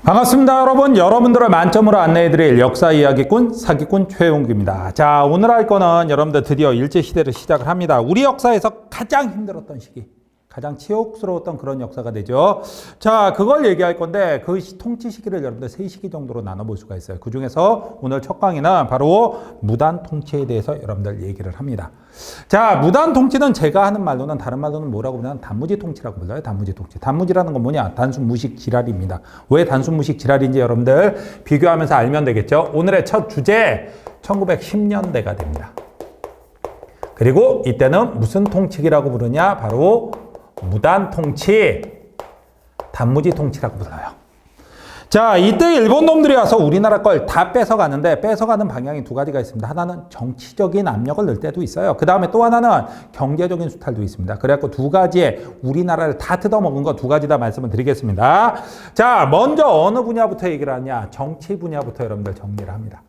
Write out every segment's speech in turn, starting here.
반갑습니다, 여러분. 여러분들을 만점으로 안내해드릴 역사 이야기꾼 사기꾼 최용규입니다. 자, 오늘 할 거는 여러분들 드디어 일제시대를 시작을 합니다. 우리 역사에서 가장 힘들었던 시기, 가장 치욕스러웠던 그런 역사가 되죠. 자, 그걸 얘기할 건데 그 통치 시기를 여러분들 3시기 정도로 나눠볼 수가 있어요. 그 중에서 오늘 첫 강의는 바로 무단 통치에 대해서 여러분들 얘기를 합니다. 자, 무단 통치는 제가 하는 말로는, 다른 말로는 뭐라고 부르냐면 단무지 통치라고 불러요. 단무지 통치. 단무지라는 건 뭐냐? 단순 무식 지랄입니다. 왜 단순 무식 지랄인지 여러분들 비교하면서 알면 되겠죠. 오늘의 첫 주제 1910년대가 됩니다. 그리고 이때는 무슨 통치기라고 부르냐? 바로 무단 통치, 단무지 통치라고 불러요. 자, 이때 일본 놈들이 와서 우리나라 걸 다 뺏어가는데, 뺏어가는 방향이 두 가지가 있습니다. 하나는 정치적인 압력을 넣을 때도 있어요. 그 다음에 또 하나는 경제적인 수탈도 있습니다. 그래갖고 두 가지에 우리나라를 다 뜯어먹은 거 두 가지 다 말씀을 드리겠습니다. 자, 먼저 어느 분야부터 얘기를 하냐? 정치 분야부터 여러분들 정리를 합니다.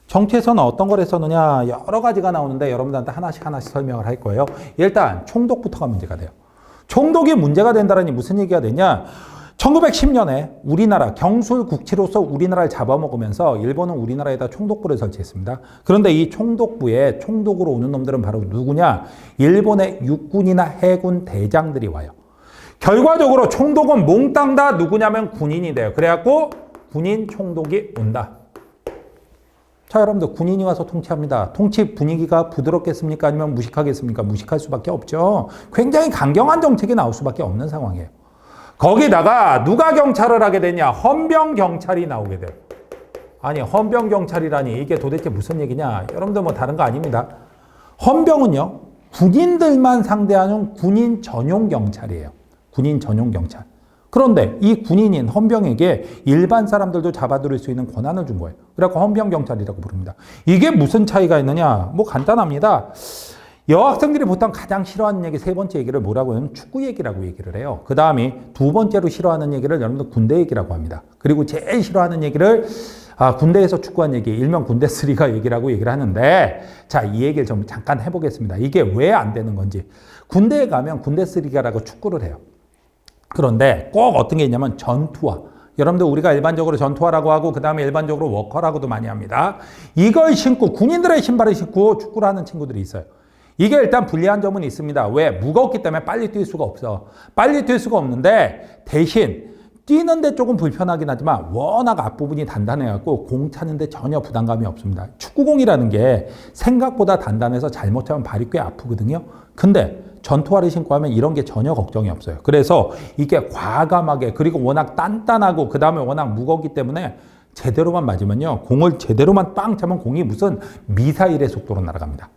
정치에서는 어떤 걸 했었느냐? 여러 가지가 나오는데 여러분들한테 하나씩 설명을 할 거예요. 일단 총독부터가 문제가 돼요. 총독이 문제가 된다니 무슨 얘기가 되냐? 1910년에 우리나라 경술국치로서 우리나라를 잡아먹으면서 일본은 우리나라에다 총독부를 설치했습니다. 그런데 이 총독부에 총독으로 오는 놈들은 바로 누구냐? 일본의 육군이나 해군 대장들이 와요. 결과적으로 총독은 몽땅 다 누구냐면 군인이 돼요. 그래갖고 군인 총독이 온다. 자, 여러분들 군인이 와서 통치합니다. 통치 분위기가 부드럽겠습니까? 아니면 무식하겠습니까? 무식할 수밖에 없죠. 굉장히 강경한 정책이 나올 수밖에 없는 상황이에요. 거기다가 누가 경찰을 하게 되냐? 헌병경찰이 나오게 돼요. 아니, 헌병경찰이라니 이게 도대체 무슨 얘기냐? 여러분들 뭐 다른 거 아닙니다. 헌병은요, 군인들만 상대하는 군인 전용 경찰이에요. 군인 전용 경찰. 그런데 이 군인인 헌병에게 일반 사람들도 잡아들일 수 있는 권한을 준 거예요. 그래서 헌병경찰이라고 부릅니다. 이게 무슨 차이가 있느냐? 뭐 간단합니다. 여학생들이 보통 가장 싫어하는 얘기, 세 번째 얘기를 뭐라고 하냐면 축구 얘기라고 얘기를 해요. 그 다음에 두 번째로 싫어하는 얘기를 여러분들 군대 얘기라고 합니다. 그리고 제일 싫어하는 얘기를 군대에서 축구한 얘기, 일명 군대3가 얘기라고 얘기를 하는데, 자, 이 얘기를 좀 잠깐 해보겠습니다. 이게 왜 안 되는 건지. 군대에 가면 군대3가라고 축구를 해요. 그런데 꼭 어떤 게 있냐면 전투화. 여러분들 우리가 일반적으로 전투화라고 하고 그 다음에 일반적으로 워커라고도 많이 합니다. 이걸 신고 군인들의 신발을 신고 축구를 하는 친구들이 있어요. 이게 일단 불리한 점은 있습니다. 왜? 무겁기 때문에 빨리 뛸 수가 없어. 빨리 뛸 수가 없는데 대신 뛰는데 조금 불편하긴 하지만 워낙 앞부분이 단단해갖고 공 차는데 전혀 부담감이 없습니다. 축구공이라는 게 생각보다 단단해서 잘못 차면 발이 꽤 아프거든요. 근데 전투화를 신고 하면 이런 게 전혀 걱정이 없어요. 그래서 이게 과감하게, 그리고 워낙 단단하고 그 다음에 워낙 무겁기 때문에 제대로만 맞으면요, 공을 제대로만 빵 차면 공이 무슨 미사일의 속도로 날아갑니다.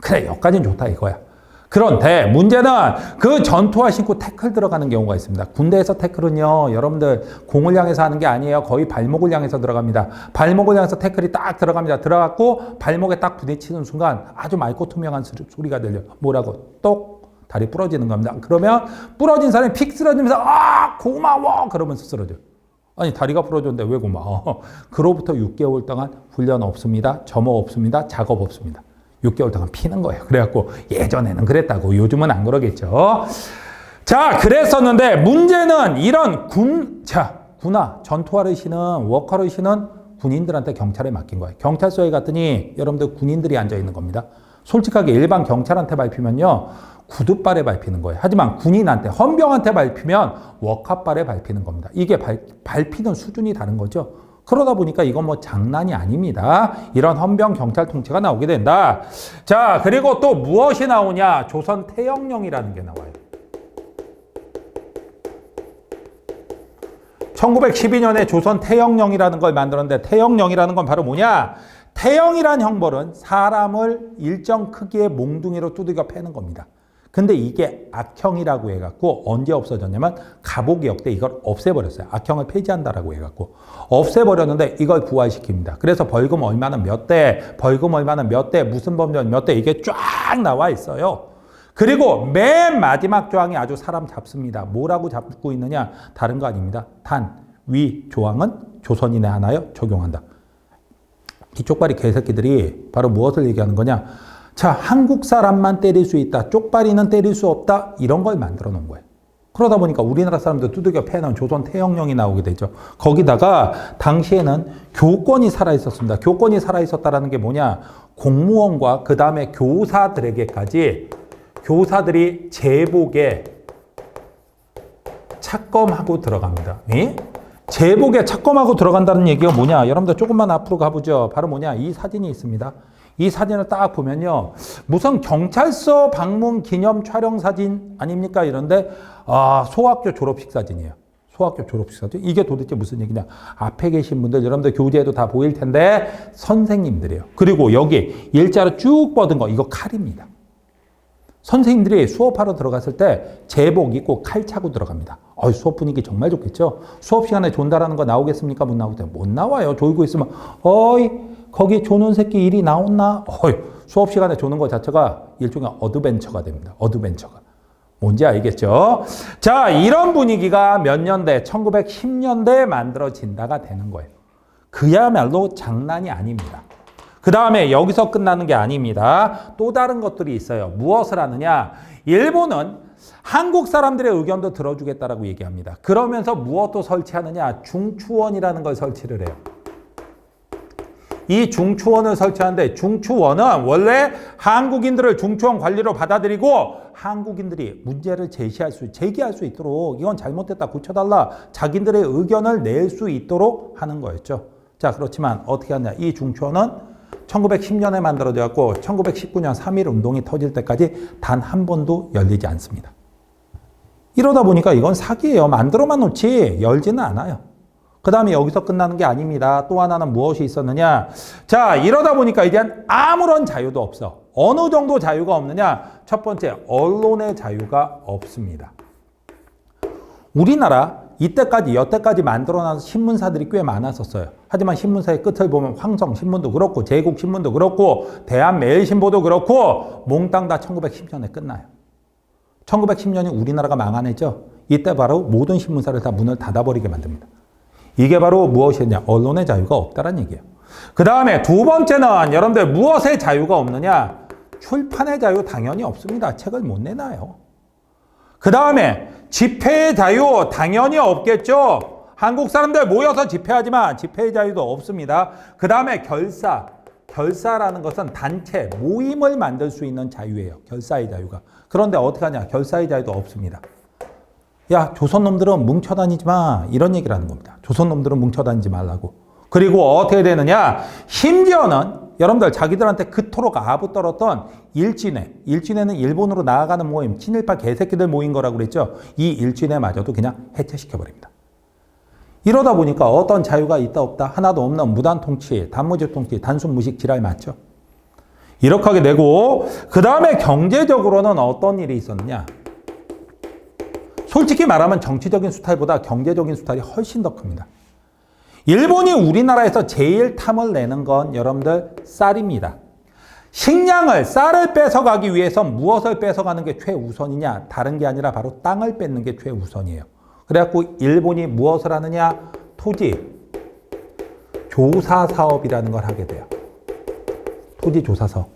그래, 여기까지는 좋다 이거야. 그런데 문제는 그 전투화 신고 태클 들어가는 경우가 있습니다. 군대에서 태클은요, 여러분들 공을 향해서 하는 게 아니에요. 거의 발목을 향해서 들어갑니다. 발목을 향해서 태클이 딱 들어갑니다. 들어갔고 발목에 딱 부딪히는 순간 아주 맑고 투명한 소리가 들려요. 뭐라고? 똑. 다리 부러지는 겁니다. 그러면 부러진 사람이 픽 쓰러지면서 고마워 그러면서 쓰러져요. 아니, 다리가 부러졌는데 왜 고마워? 그로부터 6개월 동안 훈련 없습니다. 점호 없습니다. 작업 없습니다. 6개월 동안 피는 거예요. 그래갖고 예전에는 그랬다고, 요즘은 안 그러겠죠. 자, 그랬었는데 문제는 이런 군화, 전투화를 신은, 워커를 신은 군인들한테 경찰에 맡긴 거예요. 경찰서에 갔더니 여러분들 군인들이 앉아 있는 겁니다. 솔직하게 일반 경찰한테 밟히면요, 구두발에 밟히는 거예요. 하지만 군인한테, 헌병한테 밟히면 워카발에 밟히는 겁니다. 이게 밟히는 수준이 다른 거죠. 그러다 보니까 이건 뭐 장난이 아닙니다. 이런 헌병 경찰 통치가 나오게 된다. 자, 그리고 또 무엇이 나오냐? 조선 태영령이라는 게 나와요. 1912년에 조선 태영령이라는 걸 만들었는데, 태영령이라는 건 바로 뭐냐? 태영이란 형벌은 사람을 일정 크기의 몽둥이로 두들겨 패는 겁니다. 근데 이게 악형이라고 해갖고 언제 없어졌냐면 갑오개혁 때 이걸 없애버렸어요. 악형을 폐지한다라고 해갖고 없애버렸는데 이걸 부활시킵니다. 그래서 벌금 얼마는 몇 대, 벌금 얼마는 몇 대, 무슨 범죄는 몇 대, 이게 쫙 나와 있어요. 그리고 맨 마지막 조항이 아주 사람 잡습니다. 뭐라고 잡고 있느냐? 다른 거 아닙니다. 단, 위 조항은 조선인에 하나여 적용한다. 이 쪽발이 개새끼들이 바로 무엇을 얘기하는 거냐? 자, 한국 사람만 때릴 수 있다. 쪽발이는 때릴 수 없다. 이런 걸 만들어 놓은 거예요. 그러다 보니까 우리나라 사람들 두들겨 패는 조선 태형령이 나오게 되죠. 거기다가 당시에는 교권이 살아있었습니다. 교권이 살아있었다는 게 뭐냐? 공무원과 그 다음에 교사들에게까지 교사들이 제복에 착검하고 들어갑니다. 예? 제복에 착검하고 들어간다는 얘기가 뭐냐? 여러분들 조금만 앞으로 가보죠. 바로 뭐냐? 이 사진이 있습니다. 이 사진을 딱 보면요. 무슨 경찰서 방문 기념 촬영 사진 아닙니까? 이런데 소학교 졸업식 사진이에요. 소학교 졸업식 사진. 이게 도대체 무슨 얘기냐? 앞에 계신 분들 여러분들 교재에도 다 보일 텐데 선생님들이에요. 그리고 여기 일자로 쭉 뻗은 거 이거 칼입니다. 선생님들이 수업하러 들어갔을 때 제복 입고 칼 차고 들어갑니다. 수업 분위기 정말 좋겠죠? 수업 시간에 존다라는 거 나오겠습니까? 못 나오겠어요? 못 나와요. 졸고 있으면 거기 조는 새끼 일이 나왔나? 수업 시간에 조는 것 자체가 일종의 어드벤처가 됩니다. 어드벤처가. 뭔지 알겠죠? 자, 이런 분위기가 몇 년대? 1910년대에 만들어진다가 되는 거예요. 그야말로 장난이 아닙니다. 그 다음에 여기서 끝나는 게 아닙니다. 또 다른 것들이 있어요. 무엇을 하느냐? 일본은 한국 사람들의 의견도 들어주겠다라고 얘기합니다. 그러면서 무엇도 설치하느냐? 중추원이라는 걸 설치를 해요. 이 중추원을 설치하는데 중추원은 원래 한국인들을 중추원 관리로 받아들이고 한국인들이 문제를 제기할 수 있도록 이건 잘못됐다 고쳐달라 자기들의 의견을 낼 수 있도록 하는 거였죠. 자, 그렇지만 어떻게 하냐? 이 중추원은 1910년에 만들어졌고 1919년 3.1 운동이 터질 때까지 단 한 번도 열리지 않습니다. 이러다 보니까 이건 사기예요. 만들어만 놓지 열지는 않아요. 그 다음에 여기서 끝나는 게 아닙니다. 또 하나는 무엇이 있었느냐? 자, 이러다 보니까 이제 아무런 자유도 없어. 어느 정도 자유가 없느냐? 첫 번째, 언론의 자유가 없습니다. 우리나라 여태까지 만들어놔서 신문사들이 꽤 많았었어요. 하지만 신문사의 끝을 보면 황성신문도 그렇고 제국신문도 그렇고 대한매일신보도 그렇고 몽땅 다 1910년에 끝나요. 1910년이 우리나라가 망하냈죠. 이때 바로 모든 신문사를 다 문을 닫아버리게 만듭니다. 이게 바로 무엇이냐? 언론의 자유가 없다는 얘기예요. 그 다음에 두 번째는 여러분들 무엇의 자유가 없느냐? 출판의 자유 당연히 없습니다. 책을 못 내놔요. 그 다음에 집회의 자유 당연히 없겠죠. 한국 사람들 모여서 집회하지만 집회의 자유도 없습니다. 그 다음에 결사라는 것은 단체, 모임을 만들 수 있는 자유예요. 결사의 자유가. 그런데 어떻게 하냐? 결사의 자유도 없습니다. 야, 조선놈들은 뭉쳐다니지 마. 이런 얘기를 하는 겁니다. 조선놈들은 뭉쳐다니지 말라고. 그리고 어떻게 되느냐? 심지어는 여러분들 자기들한테 그토록 아부떨었던 일진회는 일본으로 나아가는 모임, 친일파 개새끼들 모인 거라고 그랬죠. 이 일진회마저도 그냥 해체시켜버립니다. 이러다 보니까 어떤 자유가 있다 없다 하나도 없는 무단 통치, 단무지 통치, 단순 무식 지랄 맞죠. 이렇게 하게 되고 그 다음에 경제적으로는 어떤 일이 있었느냐. 솔직히 말하면 정치적인 수탈보다 경제적인 수탈이 훨씬 더 큽니다. 일본이 우리나라에서 제일 탐을 내는 건 여러분들 쌀입니다. 쌀을 뺏어가기 위해서 무엇을 뺏어가는 게 최우선이냐? 다른 게 아니라 바로 땅을 뺏는 게 최우선이에요. 그래갖고 일본이 무엇을 하느냐? 토지 조사 사업이라는 걸 하게 돼요. 토지 조사 사업.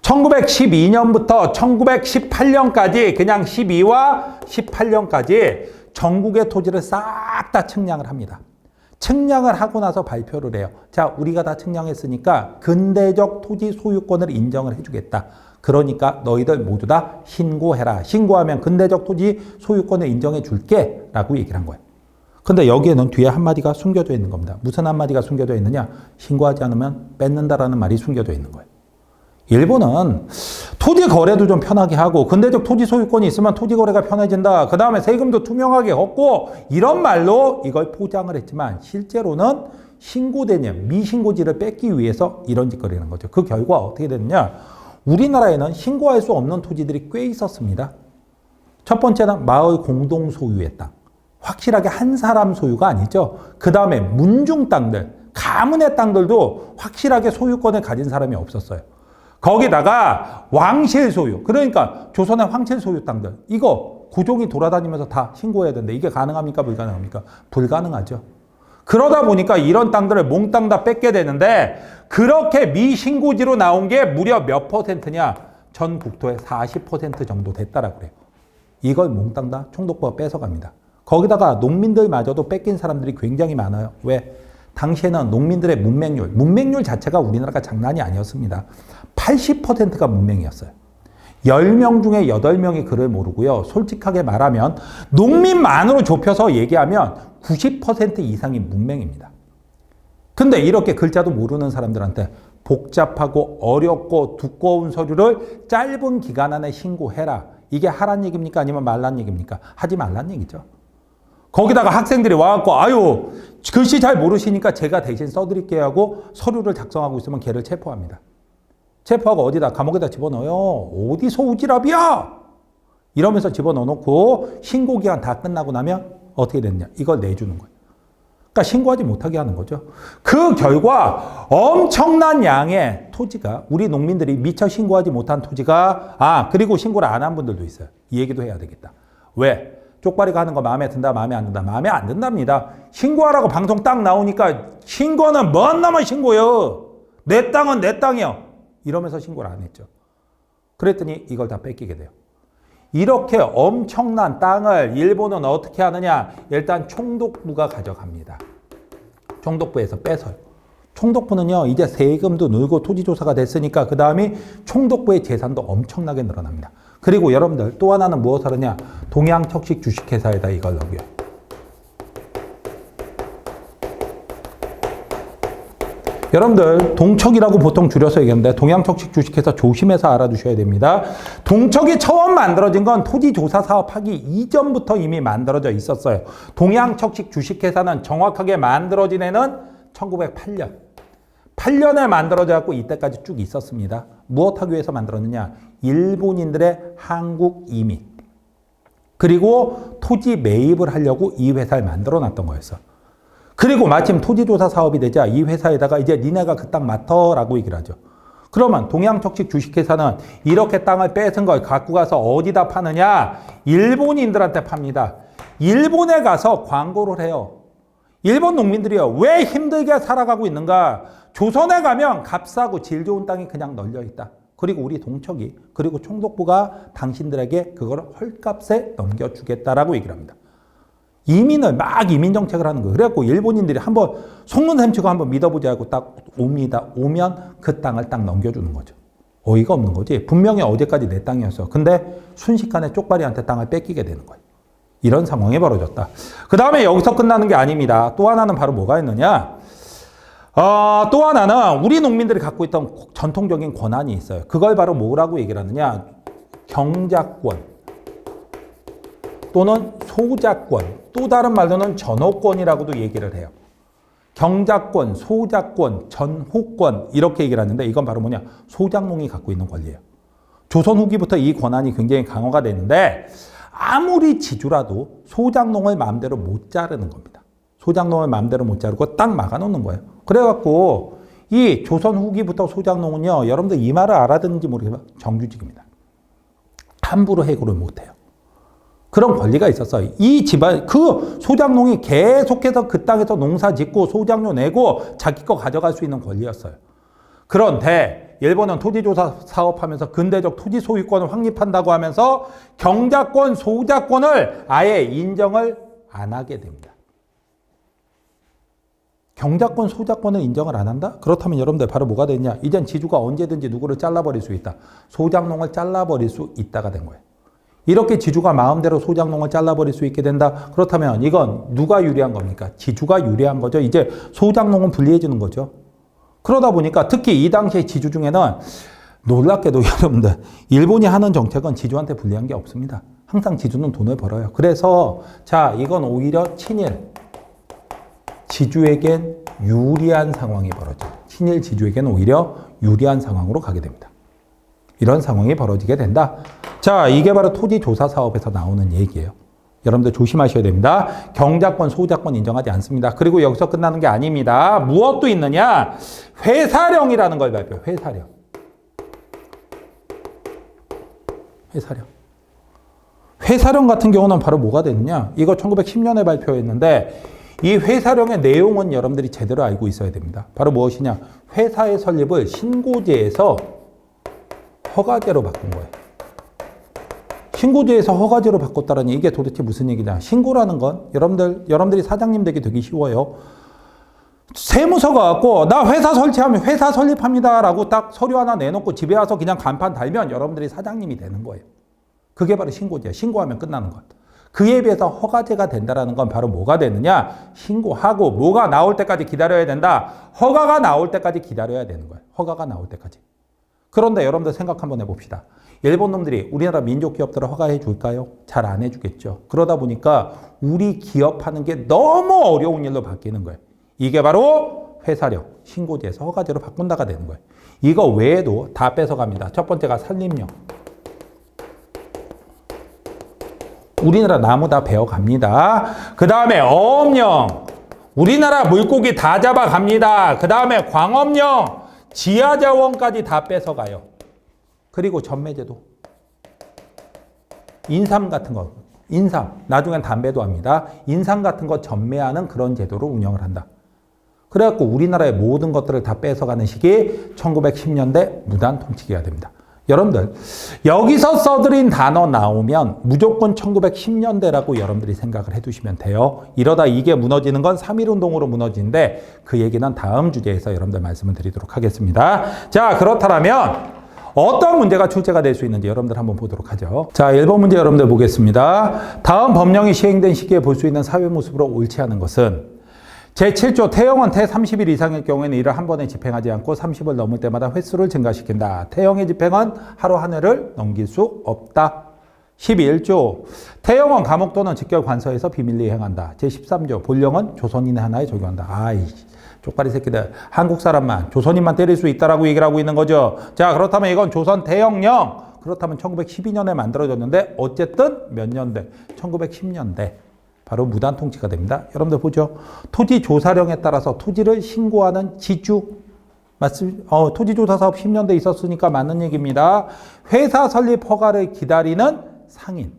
1912년부터 1918년까지 그냥 12와 18년까지 전국의 토지를 싹 다 측량을 합니다. 측량을 하고 나서 발표를 해요. 자, 우리가 다 측량했으니까 근대적 토지 소유권을 인정을 해주겠다. 그러니까 너희들 모두 다 신고해라. 신고하면 근대적 토지 소유권을 인정해 줄게 라고 얘기를 한 거예요. 근데 여기에는 뒤에 한마디가 숨겨져 있는 겁니다. 무슨 한마디가 숨겨져 있느냐? 신고하지 않으면 뺏는다라는 말이 숨겨져 있는 거예요. 일본은 토지 거래도 좀 편하게 하고 근대적 토지 소유권이 있으면 토지 거래가 편해진다. 그 다음에 세금도 투명하게 걷고 이런 말로 이걸 포장을 했지만 실제로는 신고되냐 미신고지를 뺏기 위해서 이런 짓거리를 하는 거죠. 그 결과 어떻게 됐느냐. 우리나라에는 신고할 수 없는 토지들이 꽤 있었습니다. 첫 번째는 마을 공동 소유의 땅. 확실하게 한 사람 소유가 아니죠. 그 다음에 문중 땅들, 가문의 땅들도 확실하게 소유권을 가진 사람이 없었어요. 거기다가 왕실 소유, 그러니까 조선의 황실 소유 땅들, 이거 고종이 돌아다니면서 다 신고해야 되는데 이게 가능합니까? 불가능합니까? 불가능하죠. 그러다 보니까 이런 땅들을 몽땅 다 뺏게 되는데 그렇게 미신고지로 나온 게 무려 몇 퍼센트냐? 전 국토의 40% 정도 됐다라고 그래요. 이걸 몽땅 다 총독부가 뺏어갑니다. 거기다가 농민들마저도 뺏긴 사람들이 굉장히 많아요. 왜? 당시에는 농민들의 문맹률 자체가 우리나라가 장난이 아니었습니다. 80%가 문맹이었어요. 10명 중에 8명이 글을 모르고요. 솔직하게 말하면 농민만으로 좁혀서 얘기하면 90% 이상이 문맹입니다. 근데 이렇게 글자도 모르는 사람들한테 복잡하고 어렵고 두꺼운 서류를 짧은 기간 안에 신고해라. 이게 하란 얘기입니까? 아니면 말란 얘기입니까? 하지 말란 얘기죠. 거기다가 학생들이 와갖고 아유 글씨 잘 모르시니까 제가 대신 써드릴게요 하고 서류를 작성하고 있으면 걔를 체포합니다. 체포하고 어디다 감옥에다 집어넣어요. 어디서 오지랖이야? 이러면서 집어넣어놓고 신고기간 다 끝나고 나면 어떻게 됐냐? 이걸 내주는 거예요. 그러니까 신고하지 못하게 하는 거죠. 그 결과 엄청난 양의 토지가 우리 농민들이 미처 신고하지 못한 토지가 그리고 신고를 안 한 분들도 있어요. 이 얘기도 해야 되겠다. 왜? 쪽발이가 하는 거 마음에 든다, 마음에 안 든다. 마음에 안 든답니다. 신고하라고 방송 딱 나오니까 신고는 뭔 놈의 신고요. 내 땅은 내 땅이요. 이러면서 신고를 안 했죠. 그랬더니 이걸 다 뺏기게 돼요. 이렇게 엄청난 땅을 일본은 어떻게 하느냐. 일단 총독부가 가져갑니다. 총독부에서 뺏어요. 총독부는요. 이제 세금도 늘고 토지조사가 됐으니까 그 다음에 총독부의 재산도 엄청나게 늘어납니다. 그리고 여러분들 또 하나는 무엇을 하느냐. 동양척식 주식회사에다 이걸 넣어요. 여러분들 동척이라고 보통 줄여서 얘기하는데 동양척식 주식회사 조심해서 알아두셔야 됩니다. 동척이 처음 만들어진 건 토지조사 사업하기 이전부터 이미 만들어져 있었어요. 동양척식 주식회사는 정확하게 만들어진 해는 1908년. 8년에 만들어져 갖고 이때까지 쭉 있었습니다. 무엇하기 위해서 만들었느냐? 일본인들의 한국 이민. 그리고 토지 매입을 하려고 이 회사를 만들어 놨던 거였어. 그리고 마침 토지조사 사업이 되자 이 회사에다가 이제 니네가 그 땅 맡아라고 얘기를 하죠. 그러면 동양척식 주식회사는 이렇게 땅을 뺏은 걸 갖고 가서 어디다 파느냐? 일본인들한테 팝니다. 일본에 가서 광고를 해요. 일본 농민들이요. 왜 힘들게 살아가고 있는가? 조선에 가면 값싸고 질 좋은 땅이 그냥 널려 있다. 그리고 우리 동척이 그리고 총독부가 당신들에게 그걸 헐값에 넘겨주겠다라고 얘기를 합니다. 이민을 막 이민 정책을 하는 거예요. 그래갖고 일본인들이 한번 속는 셈 치고 한번 믿어보자 하고 딱 옵니다. 오면 그 땅을 딱 넘겨주는 거죠. 어이가 없는 거지. 분명히 어제까지 내 땅이었어. 근데 순식간에 쪽발이한테 땅을 뺏기게 되는 거예요. 이런 상황이 벌어졌다. 그 다음에 여기서 끝나는 게 아닙니다. 또 하나는 바로 뭐가 있느냐. 또 하나는 우리 농민들이 갖고 있던 전통적인 권한이 있어요. 그걸 바로 뭐라고 얘기를 하느냐. 경작권 또는 소작권, 또 다른 말로는 전호권이라고도 얘기를 해요. 경작권, 소작권, 전호권 이렇게 얘기를 하는데 이건 바로 뭐냐. 소작농이 갖고 있는 권리예요. 조선 후기부터 이 권한이 굉장히 강화가 되는데 아무리 지주라도 소작농을 마음대로 못 자르는 겁니다. 소작농을 마음대로 못 자르고 딱 막아놓는 거예요. 그래갖고 이 조선 후기부터 소작농은요. 여러분들 이 말을 알아듣는지 모르겠지만 정규직입니다. 함부로 해고를 못해요. 그런 권리가 있었어요. 이 집안, 그 소작농이 계속해서 그 땅에서 농사 짓고 소작료 내고 자기 거 가져갈 수 있는 권리였어요. 그런데 일본은 토지조사 사업하면서 근대적 토지 소유권을 확립한다고 하면서 경작권, 소작권을 아예 인정을 안 하게 됩니다. 경작권, 소작권을 인정을 안 한다? 그렇다면 여러분들 바로 뭐가 됐냐? 이젠 지주가 언제든지 누구를 잘라버릴 수 있다. 소작농을 잘라버릴 수 있다가 된 거예요. 이렇게 지주가 마음대로 소작농을 잘라버릴 수 있게 된다. 그렇다면 이건 누가 유리한 겁니까? 지주가 유리한 거죠. 이제 소작농은 불리해지는 거죠. 그러다 보니까 특히 이 당시의 지주 중에는 놀랍게도 여러분들 일본이 하는 정책은 지주한테 불리한 게 없습니다. 항상 지주는 돈을 벌어요. 그래서 자 이건 오히려 친일 지주에겐 유리한 상황이 벌어져요. 친일 지주에겐 오히려 유리한 상황으로 가게 됩니다. 이런 상황이 벌어지게 된다. 자, 이게 바로 토지조사 사업에서 나오는 얘기예요. 여러분들 조심하셔야 됩니다. 경작권, 소작권 인정하지 않습니다. 그리고 여기서 끝나는 게 아닙니다. 무엇도 있느냐? 회사령이라는 걸 발표해요. 회사령. 회사령. 회사령 같은 경우는 바로 뭐가 되느냐? 이거 1910년에 발표했는데 이 회사령의 내용은 여러분들이 제대로 알고 있어야 됩니다. 바로 무엇이냐? 회사의 설립을 신고제에서 허가제로 바꾼 거예요. 신고제에서 허가제로 바꿨다라니 이게 도대체 무슨 얘기냐? 신고라는 건 여러분들이 사장님 되기 되게 쉬워요. 세무서가 갖고 나 회사 설치하면 회사 설립합니다 라고 딱 서류 하나 내놓고 집에 와서 그냥 간판 달면 여러분들이 사장님이 되는 거예요. 그게 바로 신고제예요. 신고하면 끝나는 것. 그에 비해서 허가제가 된다라는 건 바로 뭐가 되느냐? 신고하고 뭐가 나올 때까지 기다려야 된다. 허가가 나올 때까지 기다려야 되는 거예요. 허가가 나올 때까지. 그런데 여러분들 생각 한번 해봅시다. 일본 놈들이 우리나라 민족 기업들을 허가해 줄까요? 잘 안 해주겠죠. 그러다 보니까 우리 기업하는 게 너무 어려운 일로 바뀌는 거예요. 이게 바로 회사령, 신고제에서 허가제로 바꾼다가 되는 거예요. 이거 외에도 다 뺏어갑니다. 첫 번째가 산림령. 우리나라 나무 다 베어갑니다. 그 다음에 어업령. 우리나라 물고기 다 잡아갑니다. 그 다음에 광업령. 지하자원까지 다 뺏어가요. 그리고 전매제도. 인삼 같은 거. 인삼. 나중엔 담배도 합니다. 인삼 같은 거 전매하는 그런 제도로 운영을 한다. 그래갖고 우리나라의 모든 것들을 다 뺏어가는 시기 1910년대 무단 통치기가 됩니다. 여러분들 여기서 써드린 단어 나오면 무조건 1910년대라고 여러분들이 생각을 해두시면 돼요. 이러다 이게 무너지는 건 3.1운동으로 무너지는데 그 얘기는 다음 주제에서 여러분들 말씀을 드리도록 하겠습니다. 자, 그렇다면 어떤 문제가 출제가 될 수 있는지 여러분들 한번 보도록 하죠. 자, 1번 문제 여러분들 보겠습니다. 다음 법령이 시행된 시기에 볼 수 있는 사회 모습으로 옳지 않은 것은 제7조 태형은 태 30일 이상일 경우에는 이를 한 번에 집행하지 않고 30을 넘을 때마다 횟수를 증가시킨다. 태형의 집행은 하루 한 회를 넘길 수 없다. 11조 태형은 감옥 또는 직결 관서에서 비밀리에 행한다. 제13조 본령은 조선인의 하나에 적용한다. 아이 쪽발이 새끼들 한국 사람만 조선인만 때릴 수 있다라고 얘기를 하고 있는 거죠. 자, 그렇다면 이건 조선 태형령. 그렇다면 1912년에 만들어졌는데 어쨌든 몇 년대? 1910년대. 바로 무단 통치가 됩니다. 여러분들 보죠. 토지조사령에 따라서 토지를 신고하는 지주. 토지조사 사업 10년대 있었으니까 맞는 얘기입니다. 회사 설립 허가를 기다리는 상인.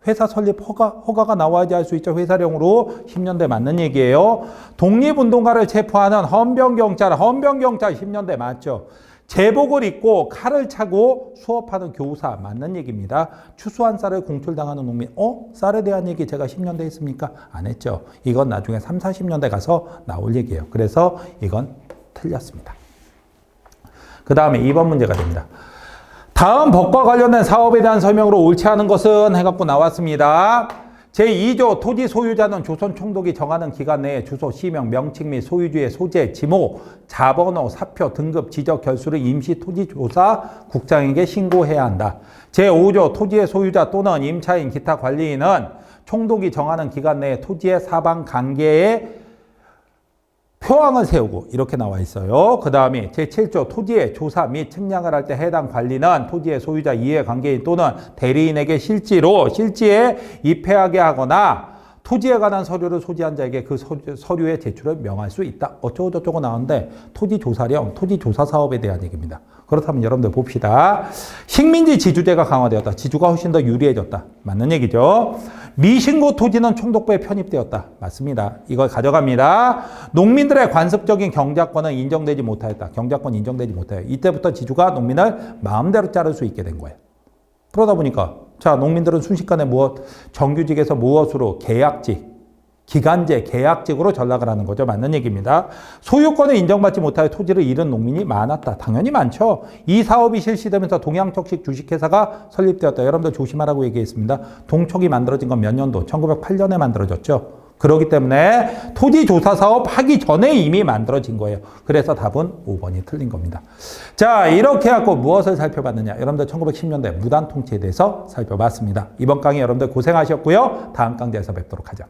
회사 설립 허가가 나와야지 할 수 있죠. 회사령으로 10년대 맞는 얘기예요. 독립운동가를 체포하는 헌병경찰 10년대 맞죠. 제복을 입고 칼을 차고 수업하는 교사 맞는 얘기입니다. 추수한 쌀을 공출당하는 농민. 쌀에 대한 얘기 제가 10년대 했습니까? 안 했죠. 이건 나중에 3, 40년대 가서 나올 얘기예요. 그래서 이건 틀렸습니다. 그 다음에 2번 문제가 됩니다. 다음 법과 관련된 사업에 대한 설명으로 옳지 않은 것은 해갖고 나왔습니다. 제2조 토지 소유자는 조선 총독이 정하는 기간 내에 주소, 시명, 명칭 및 소유주의 소재, 지목, 자번호, 사표, 등급, 지적, 결수를 임시 토지조사 국장에게 신고해야 한다. 제5조 토지의 소유자 또는 임차인, 기타 관리인은 총독이 정하는 기간 내에 토지의 사방 관계에 표항을 세우고 이렇게 나와 있어요. 그 다음에 제7조 토지의 조사 및 측량을 할 때 해당 관리는 토지의 소유자 이해관계인 또는 대리인에게 실지에 입회하게 하거나 토지에 관한 서류를 소지한 자에게 그 서류의 제출을 명할 수 있다. 어쩌고저쩌고 나오는데 토지조사령, 토지조사 사업에 대한 얘기입니다. 그렇다면 여러분들 봅시다. 식민지 지주제가 강화되었다. 지주가 훨씬 더 유리해졌다. 맞는 얘기죠. 미신고 토지는 총독부에 편입되었다. 맞습니다. 이걸 가져갑니다. 농민들의 관습적인 경작권은 인정되지 못하였다. 경작권 인정되지 못해요. 이때부터 지주가 농민을 마음대로 자를 수 있게 된 거예요. 그러다 보니까 자, 농민들은 순식간에 정규직에서 무엇으로 계약직, 기간제, 계약직으로 전락을 하는 거죠. 맞는 얘기입니다. 소유권을 인정받지 못하여 토지를 잃은 농민이 많았다. 당연히 많죠. 이 사업이 실시되면서 동양척식 주식회사가 설립되었다. 여러분들 조심하라고 얘기했습니다. 동척이 만들어진 건 몇 년도? 1908년에 만들어졌죠. 그렇기 때문에 토지조사 사업 하기 전에 이미 만들어진 거예요. 그래서 답은 5번이 틀린 겁니다. 자, 이렇게 하고 무엇을 살펴봤느냐. 여러분들 1910년대 무단 통치에 대해서 살펴봤습니다. 이번 강의 여러분들 고생하셨고요. 다음 강좌에서 뵙도록 하죠.